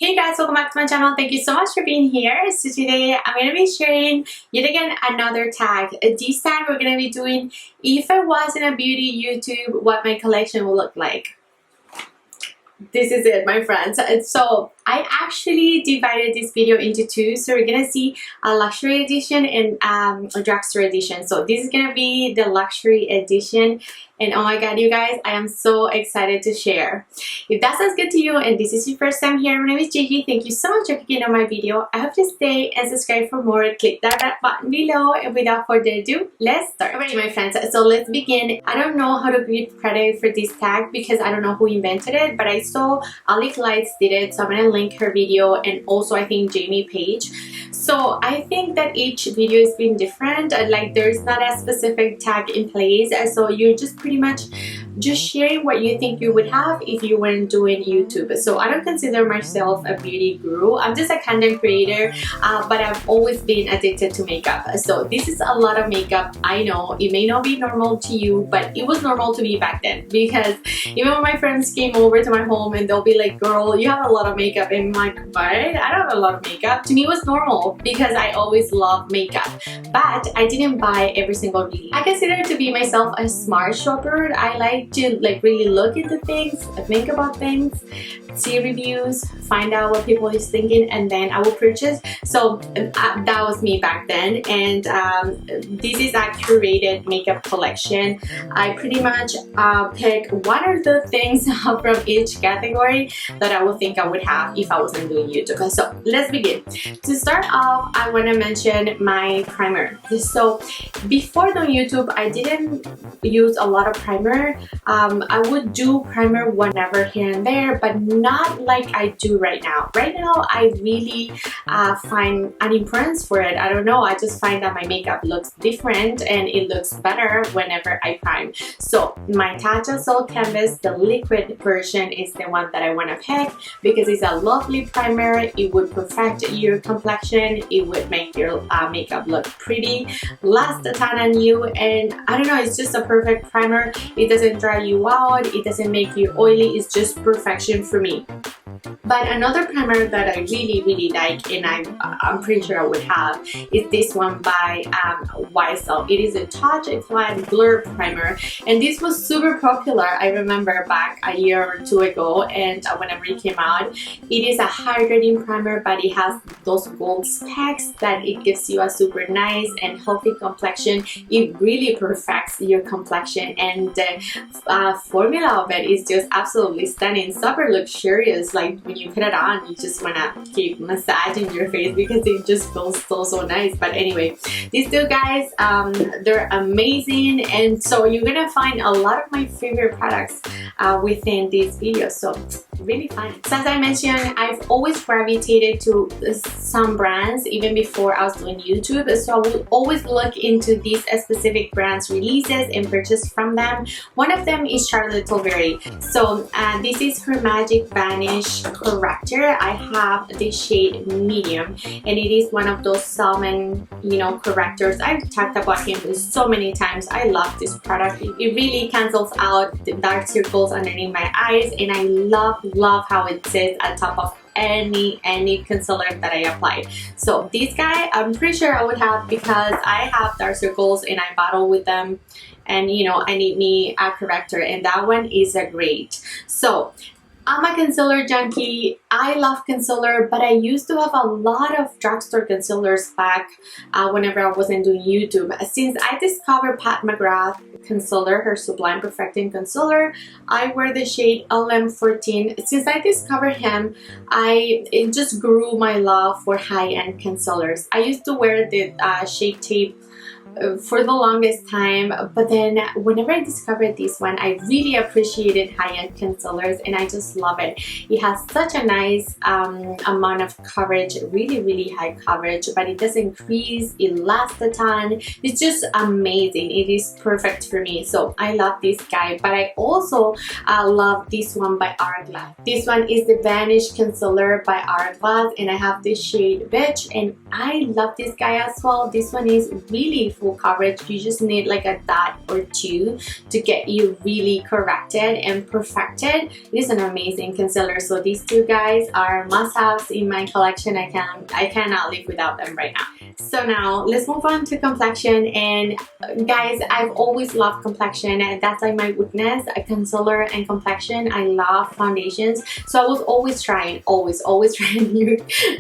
Hey guys, welcome back to my channel. Thank you so much for being here. So today I'm going to be sharing yet again another tag. This time we're going to be doing if I wasn't a beauty YouTube, what my collection will look like. This is it, my friends. So I actually divided this video into two. So we're gonna see a luxury edition and a drugstore edition. So this is gonna be the luxury edition, and oh my god, you guys, I am so excited to share. If that sounds good to you and this is your first time here, my name is Gigi. Thank you so much for clicking on my video. I hope to stay and subscribe for more. Click that button below, and without further ado, let's start. Alright, my friends, so let's begin. I don't know how to give credit for this tag because I don't know who invented it, but I saw Alex Lights did it, so I'm gonna link her video, and also I think Jamie Page. So I think that each video has been different, like there's not a specific tag in place, so you're just pretty much just sharing what you think you would have if you weren't doing YouTube. So I don't consider myself a beauty guru. I'm just a content creator, but I've always been addicted to makeup. So this is a lot of makeup. I know it may not be normal to you, but it was normal to me back then, because even when my friends came over to my home and they'll be like, girl, you have a lot of makeup, and I'm like, what? I don't have a lot of makeup. To me it was normal because I always loved makeup, but I didn't buy every single release. I consider to be myself a smart shopper. I like to really look into things, think about things, see reviews, find out what people is thinking, and then I will purchase. So that was me back then, and this is a curated makeup collection. I pretty much pick one or two things from each category that I would think I would have if I wasn't doing YouTube. So let's begin. To start off, I want to mention my primer. So before doing YouTube, I didn't use a lot of primer. I would do primer whenever here and there, but not like I do right now. Right now, I really find an importance for it. I don't know, I just find that my makeup looks different and it looks better whenever I prime. So my NATASHA Soul Canvas, the liquid version, is the one that I want to pick because it's a lovely primer. It would perfect your complexion. It would make your makeup look pretty, last a ton on you, and I don't know, it's just a perfect primer. It doesn't dry you out, it doesn't make you oily. It's just perfection for me. But another primer that I really like, and I'm pretty sure I would have, is this one by YSL. It is a Touch Flat Blur Primer, and this was super popular. I remember back a year or two ago, and whenever it came out. It is a hydrating primer, but it has those gold specks that it gives you a super nice and healthy complexion. It really perfects your complexion, and the formula of it is just absolutely stunning, super luxurious. Like when you put it on, you just want to keep massaging your face because it just feels so nice. But anyway, these two guys, they're amazing, and so you're gonna find a lot of my favorite products within these videos, so really fun. So as I mentioned, I've always gravitated to some brands even before I was doing YouTube, so I will always look into these specific brands releases and purchase from them. One of them is Charlotte Tilbury. So this is her Magic Vanish corrector. I have the shade medium, and it is one of those salmon, you know, correctors. I've talked about him so many times. I love this product. It really cancels out the dark circles underneath my eyes, and I love how it sits on top of any concealer that I applied. So this guy, I'm pretty sure I would have, because I have dark circles and I battle with them, and you know, I need me a corrector, and that one is a great. So I'm a concealer junkie. I love concealer, but I used to have a lot of drugstore concealers back whenever I wasn't doing YouTube. Since I discovered Pat McGrath concealer, her Sublime Perfecting Concealer, I wear the shade LM14. Since I discovered him, it just grew my love for high-end concealers. I used to wear the Shape Tape for the longest time, but then whenever I discovered this one, I really appreciated high-end concealers, and I just love it. It has such a nice amount of coverage, really high coverage, but it doesn't crease, it lasts a ton. It's just amazing. It is perfect for me, so I love this guy. But I also love this one by Hourglass. This one is the Vanish Concealer by Hourglass, and I have this shade Bitch, and I love this guy as well. This one is really full coverage. You just need like a dot or two to get you really corrected and perfected. It is an amazing concealer. So these two guys are must-haves in my collection. I cannot live without them right now. So now let's move on to Complexion. And guys, I've always loved Complexion, and that's like my weakness, a concealer and complexion. I love foundations, so I was always trying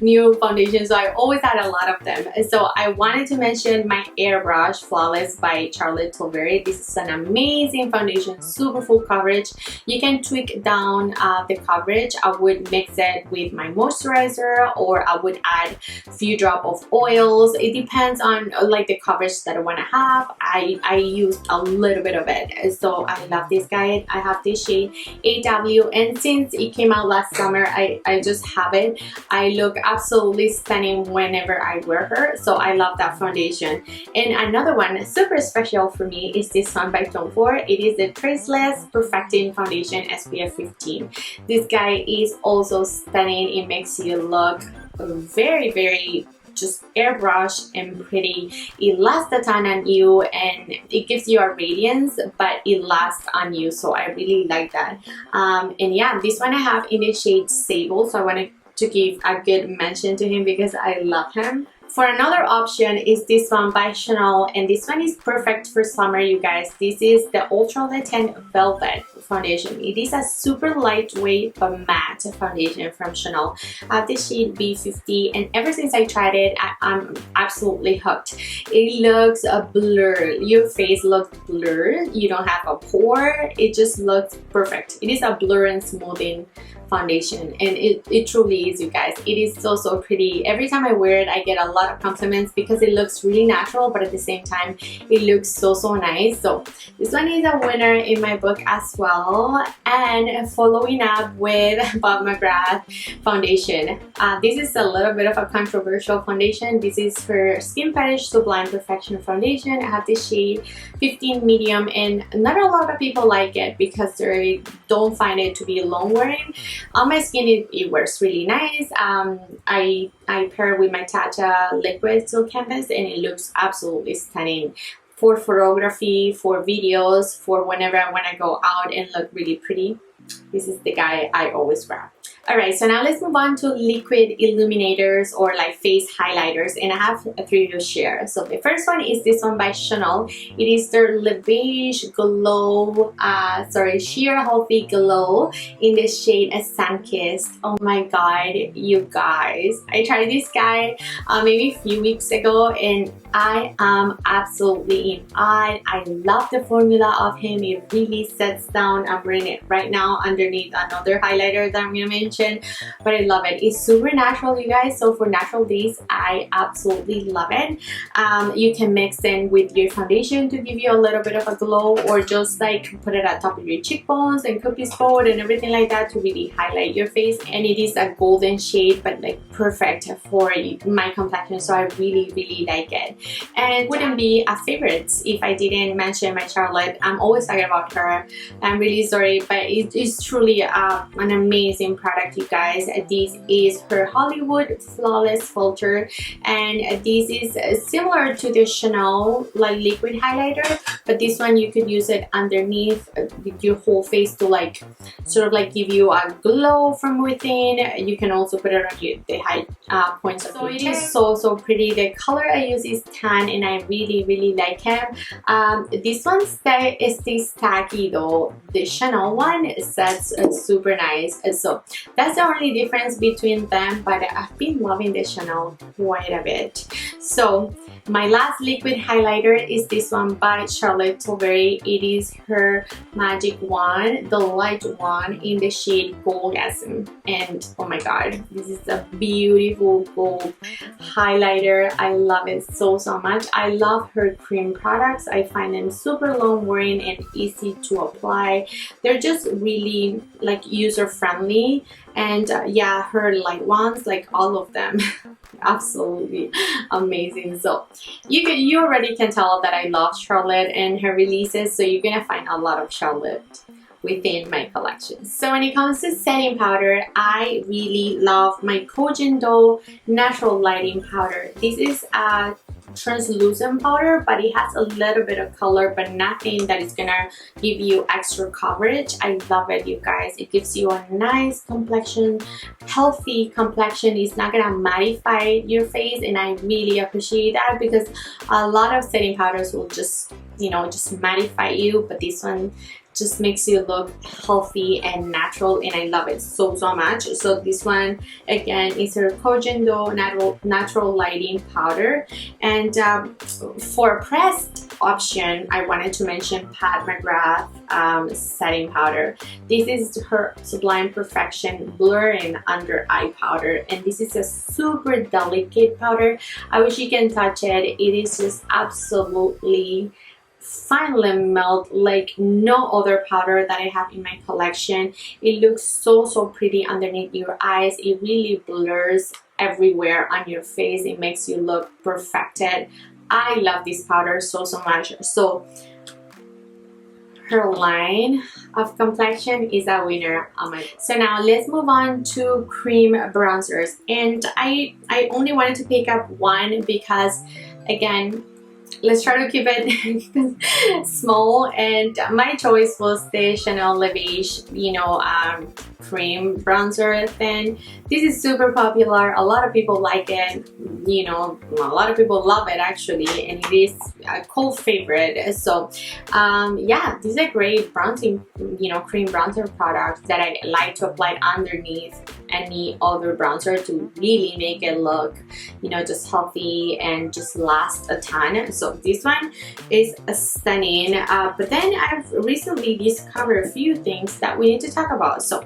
new foundations. So I always had a lot of them. So I wanted to mention my Airbrush Flawless by Charlotte Tilbury. This is an amazing foundation, super full coverage. You can tweak down the coverage. I would mix it with my moisturizer, or I would add a few drops of oils. It depends on like the coverage that I want to have. I used a little bit of it, so I love this guy. I have this shade AW, and since it came out last summer, I just have it. I look absolutely stunning whenever I wear her, so I love that foundation. And another one super special for me is this one by Tom Ford. It is the Traceless Perfecting Foundation SPF 15. This guy is also stunning. It makes you look very just airbrush and pretty. It lasts the time on you, and it gives you a radiance, but it lasts on you, so I really like that. And yeah, this one I have in the shade Sable, so I wanted to give a good mention to him because I love him. For another option is this one by Chanel, and this one is perfect for summer, you guys. This is the Ultra Latent Velvet foundation. It is a super lightweight but matte foundation from Chanel. I have the shade B50, and ever since I tried it, I'm absolutely hooked. It looks a blur. Your face looks blurred. You don't have a pore. It just looks perfect. It is a blur and smoothing foundation, and it truly is, you guys. It is so pretty. Every time I wear it, I get a lot of compliments because it looks really natural, but at the same time it looks so nice. So this one is a winner in my book as well. And following up with Bob McGrath foundation, this is a little bit of a controversial foundation. This is her Skin Fetish Sublime Perfection foundation. I have this shade 15 medium, and not a lot of people like it because they don't find it to be long wearing. On my skin, it works really nice. I pair it with my Natasha liquid silk canvas, and it looks absolutely stunning for photography, for videos, for whenever I want to go out and look really pretty. This is the guy I always wear. Alright, so now let's move on to liquid illuminators or like face highlighters, and I have three to share. So the first one is this one by Chanel. It is their Le Beige Glow, Sheer Healthy Glow in the shade Sunkissed. Oh my god, you guys. I tried this guy maybe a few weeks ago, and I am absolutely in awe. I love the formula of him. It really sets down. I'm wearing it right now underneath another highlighter that I'm going to mention, but I love it. It's super natural, you guys, so for natural days, I absolutely love it. You can mix in with your foundation to give you a little bit of a glow, or just like put it at top of your cheekbones and cupid's bow and everything like that to really highlight your face. And it is a golden shade, but like perfect for my complexion, so I really like it. And it wouldn't be a favorite if I didn't mention my Charlotte. I'm always talking about her. I'm really sorry, but it is truly an amazing product, you guys. This is her Hollywood Flawless Filter, and this is similar to the Chanel like liquid highlighter, but this one you could use it underneath your whole face to like sort of like give you a glow from within. You can also put it on the high points of your chin. It is so pretty. The color I use is tan, and I really like him. This one is this tacky though. The Chanel one sets super nice, so that's the only difference between them, but I've been loving the Chanel quite a bit. So my last liquid highlighter is this one by Charlotte Tilbury. It is her Magic Wand, the light one in the shade Goldgasm, and oh my god, this is a beautiful gold highlighter. I love it so much. I love her cream products. I find them super long wearing and easy to apply. They're just really like user friendly, and yeah, her light ones, like all of them, absolutely amazing. So you already can tell that I love Charlotte and her releases, so you're gonna find a lot of Charlotte within my collection. So when it comes to setting powder, I really love my Kojin Dough Natural Lighting Powder. This is a translucent powder, but it has a little bit of color, but nothing that is gonna give you extra coverage. I love it, you guys. It gives you a nice complexion, healthy complexion. It's not gonna mattify your face, and I really appreciate that, because a lot of setting powders will just, you know, just mattify you, but this one just makes you look healthy and natural, and I love it so much. So this one again is a Kojendo natural lighting powder, and for a pressed option I wanted to mention Pat McGrath setting powder. This is her Sublime Perfection blurring under eye powder, and this is a super delicate powder. I wish you can touch it. It is just absolutely finely melt like no other powder that I have in my collection. It looks so pretty underneath your eyes. It really blurs everywhere on your face. It makes you look perfected. I love this powder so much. So her line of Complexion is a winner on my. So now let's move on to cream bronzers, and I only wanted to pick up one because, again, let's try to keep it small, and my choice was the Chanel Le Beige, you know, cream bronzer thing. This is super popular. A lot of people like it, you know, a lot of people love it actually, and it is a cult favorite. So yeah, this is a great bronzing, you know, cream bronzer product that I like to apply underneath any other bronzer to really make it look, you know, just healthy and just last a ton. So this one is stunning, but then I've recently discovered a few things that we need to talk about. So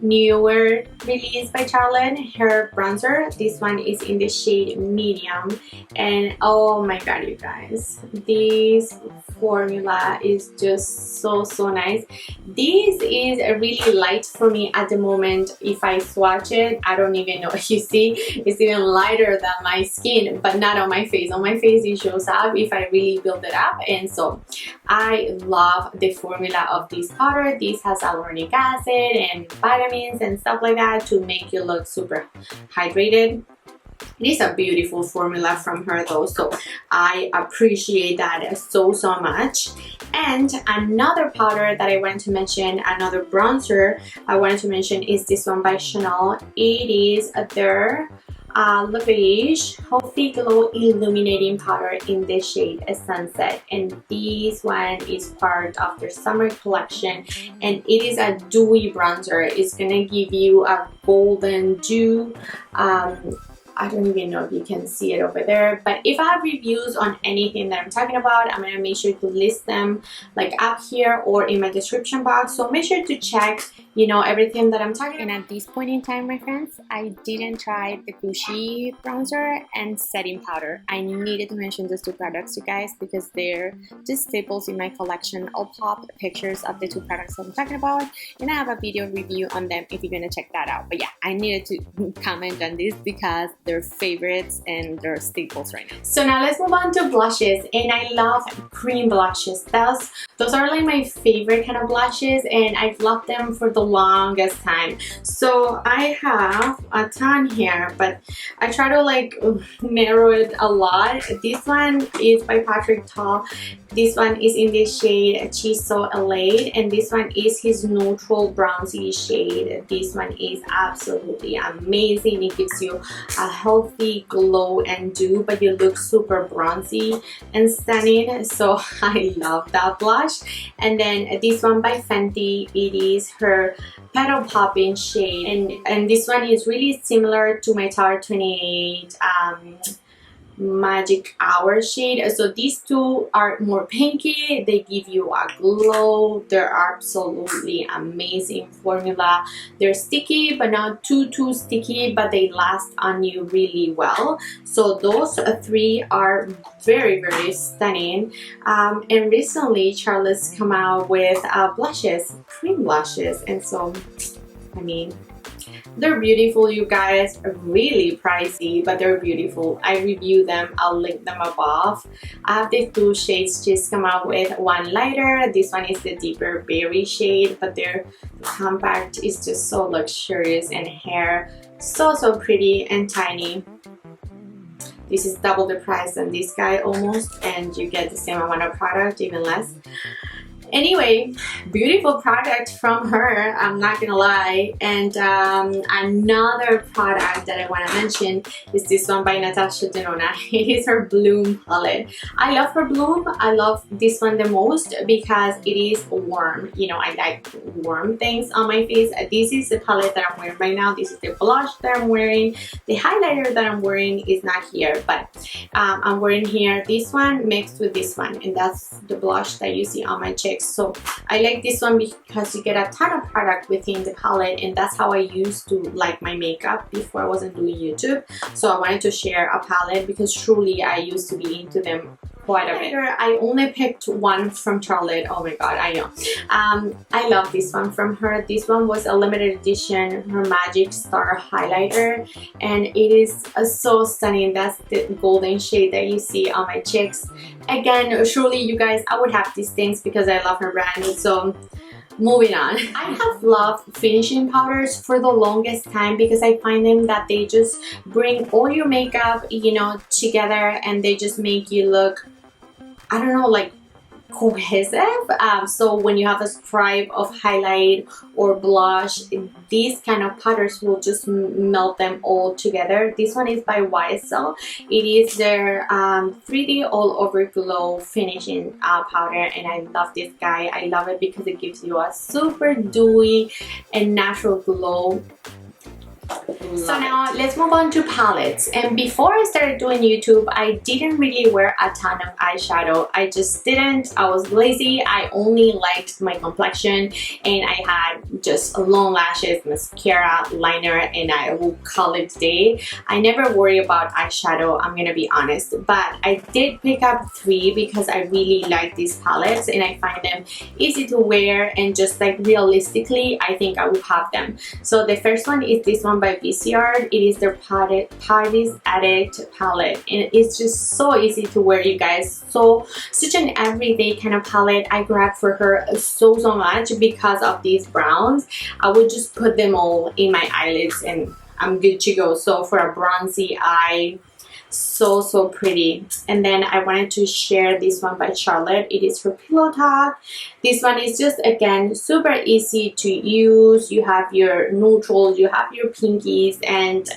newer release by Charlotte, her bronzer. This one is in the shade medium, and oh my god, you guys, this formula is just so nice. This is really light for me at the moment. If I swatch it, I don't even know if you see, it's even lighter than my skin, but not on my face. On my face it shows up if I really build it up, and so I love the formula of this powder. This has hyaluronic acid and vitamins and stuff like that to make you look super hydrated. It is a beautiful formula from her though, so I appreciate that so much. And another powder that I wanted to mention, another bronzer I wanted to mention, is this one by Chanel. It is their Le Beige Healthy Glow Illuminating Powder in the shade Sunset, and this one is part of their summer collection, and it is a dewy bronzer. It's gonna give you a golden dew. I don't even know if you can see it over there, but if I have reviews on anything that I'm talking about, I'm gonna make sure to list them like up here or in my description box, so make sure to check, you know, everything that I'm talking about. And at this point in time, my friends, I didn't try the Gucci bronzer and setting powder. I needed to mention those two products, you guys, because they're just staples in my collection. I'll pop pictures of the two products that I'm talking about, and I have a video review on them if you're gonna check that out. But yeah, I needed to comment on this because they're favorites and they're staples right now. So now let's move on to blushes, and I love cream blushes. Those are like my favorite kind of blushes, and I've loved them for the longest time. So I have a ton here, but I try to like narrow it a lot. This one is by Patrick Ta. This one is in the shade She's So Elate, and this one is his neutral bronzy shade. This one is absolutely amazing. It gives you a healthy glow and dew, but you look super bronzy and stunning. So I love that blush. And then this one by Fenty, it is her Petal Popping shade, and this one is really similar to my Tower 28 Magic Hour shade. So these two are more pinky. They give you a glow. They're absolutely amazing formula. They're sticky, but not too sticky, but they last on you really well. So those three are very stunning. And recently Charlotte's come out with blushes, cream blushes, and so I mean, they're beautiful, you guys. Really pricey, but they're beautiful. I review them. I'll link them above. I have the two shades just come out with. One lighter. This one is the deeper berry shade, but their compact is just so luxurious, and hair so pretty and tiny. This is double the price than this guy almost, and you get the same amount of product, even less. Anyway, beautiful product from her, I'm not gonna lie. And another product that I want to mention is this one by NATASHA DENONA. It is her Bloom palette. I love her Bloom. I love this one the most because it is warm. You know, I like warm things on my face. This is the palette that I'm wearing right now. This is the blush that I'm wearing. The highlighter that I'm wearing is not here, but I'm wearing here this one mixed with this one, and that's the blush that you see on my cheeks. So I like this one because you get a ton of product within the palette, and that's how I used to like my makeup before I wasn't doing YouTube. So I wanted to share a palette because truly I used to be into them quite a bit. I only picked one from Charlotte. Oh my god, I know. I love this one from her. This one was a limited edition, her Magic Star highlighter, and it is so stunning. That's the golden shade that you see on my cheeks. Again, surely you guys, I would have these things because I love her brand. So moving on. I have loved finishing powders for the longest time because I find them that they just bring all your makeup, you know, together, and they just make you look, I don't know, like cohesive. So when you have a stripe of highlight or blush, these kind of powders will just melt them all together. This one is by YSL. It is their 3D all over glow finishing powder, and I love this guy. I love it because it gives you a super dewy and natural glow. So now let's move on to palettes. And before I started doing YouTube, I didn't really wear a ton of eyeshadow. I just didn't. I was lazy. I only liked my complexion, and I had just long lashes, mascara, liner, and I will call it day. I never worry about eyeshadow, I'm gonna be honest, but I did pick up 3 because I really like these palettes and I find them easy to wear, and just like realistically I think I will have them. So the first one is this one by VCR. It is their Parties Addict palette, and it's just so easy to wear, you guys. So such an everyday kind of palette. I grabbed for her so much because of these browns. I would just put them all in my eyelids and I'm good to go. So for a bronzy eye, so pretty. And then I wanted to share this one by Charlotte. It is her Pillow Talk. This one is just, again, super easy to use. You have your neutrals, you have your pinkies, and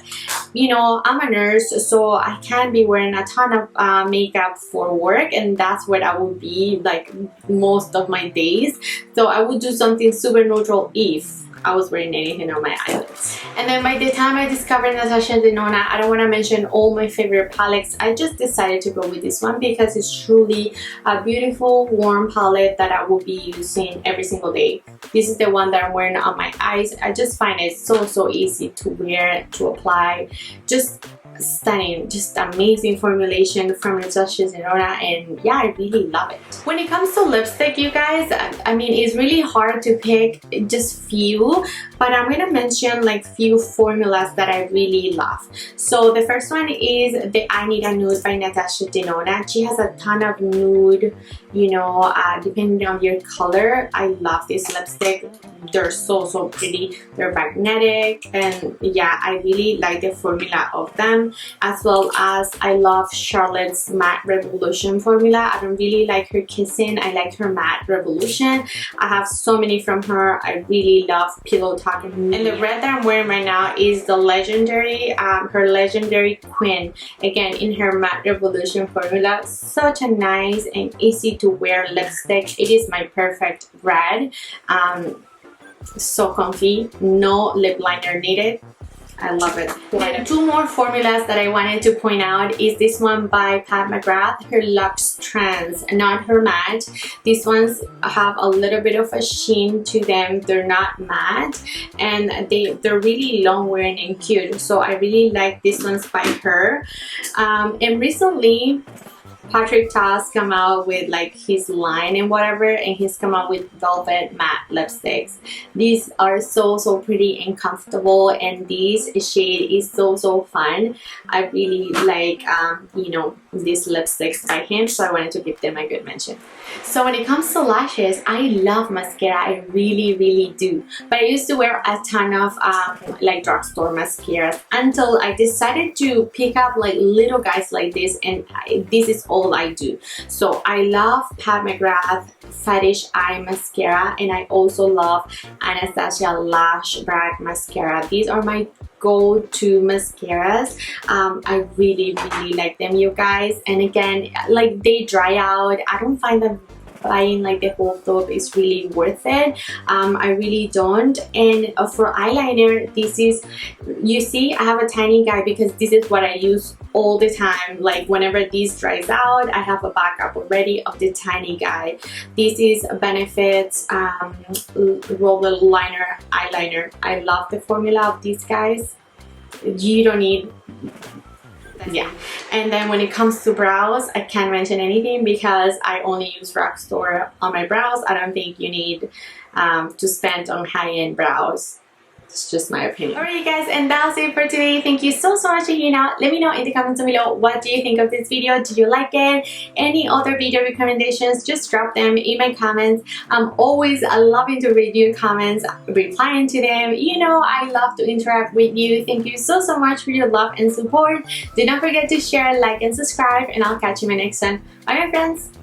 you know, I'm a nurse, so I can't be wearing a ton of makeup for work, and that's what I would be like most of my days. So I would do something super neutral if I was wearing anything on my eyelids. And then by the time I discovered NATASHA DENONA, I don't want to mention all my favorite palettes. I just decided to go with this one because it's truly a beautiful warm palette that I will be using every single day. This is the one that I'm wearing on my eyes. I just find it so easy to wear, to apply. Just stunning, just amazing formulation from NATASHA DENONA, and yeah, I really love it. When it comes to lipstick, you guys, I mean, it's really hard to pick just few, but I'm gonna mention like few formulas that I really love. So the first one is the I Need a Nude by NATASHA DENONA. She has a ton of nude, you know, depending on your color. I love this lipstick. They're so pretty. They're magnetic, and yeah, I really like the formula of them, as well as I love Charlotte's Matte Revolution formula. I don't really like her Kissing. I like her Matte Revolution. I have so many from her. I really love Pillow Talk. And the red that I'm wearing right now is the legendary, her Legendary Queen. Again, in her Matte Revolution formula. Such a nice and easy to wear lipstick. It is my perfect red. So comfy, no lip liner needed. I love it. And 2 more formulas that I wanted to point out is this one by Pat McGrath, her Luxe Trans, not her matte. These ones have a little bit of a sheen to them. They're not matte, and they're really long wearing and cute. So I really like these ones by her. And recently, Patrick Ta's come out with like his line and whatever, and he's come out with velvet matte lipsticks. These are so pretty and comfortable, and this shade is so fun. I really like you know, these lipsticks by him, so I wanted to give them a good mention. So when it comes to lashes, I love mascara. I really do, but I used to wear a ton of like drugstore mascaras until I decided to pick up like little guys like this, and this is all I do. So I love Pat McGrath Fetish Eye Mascara, and I also love Anastasia Lash Brag Mascara. These are my go-to mascaras. I really like them, you guys. And again, like, they dry out. I don't find them buying like the whole tube is really worth it. I really don't. And for eyeliner, this is, you see, I have a tiny guy because this is what I use all the time. Like, whenever this dries out, I have a backup already of the tiny guy. This is Benefits Roller Liner Eyeliner. I love the formula of these guys. You don't need, yeah. And then when it comes to brows, I can't mention anything because I only use drugstore on my brows. I don't think you need to spend on high-end brows. It's just my opinion. Alright guys, and that's it for today. Thank you so much for checking out. Let me know in the comments below, what do you think of this video? Did you like it? Any other video recommendations, just drop them in my comments. I'm always loving to read your comments, replying to them. You know, I love to interact with you. Thank you so much for your love and support. Do not forget to share, like, and subscribe, and I'll catch you in my next one. Bye my friends.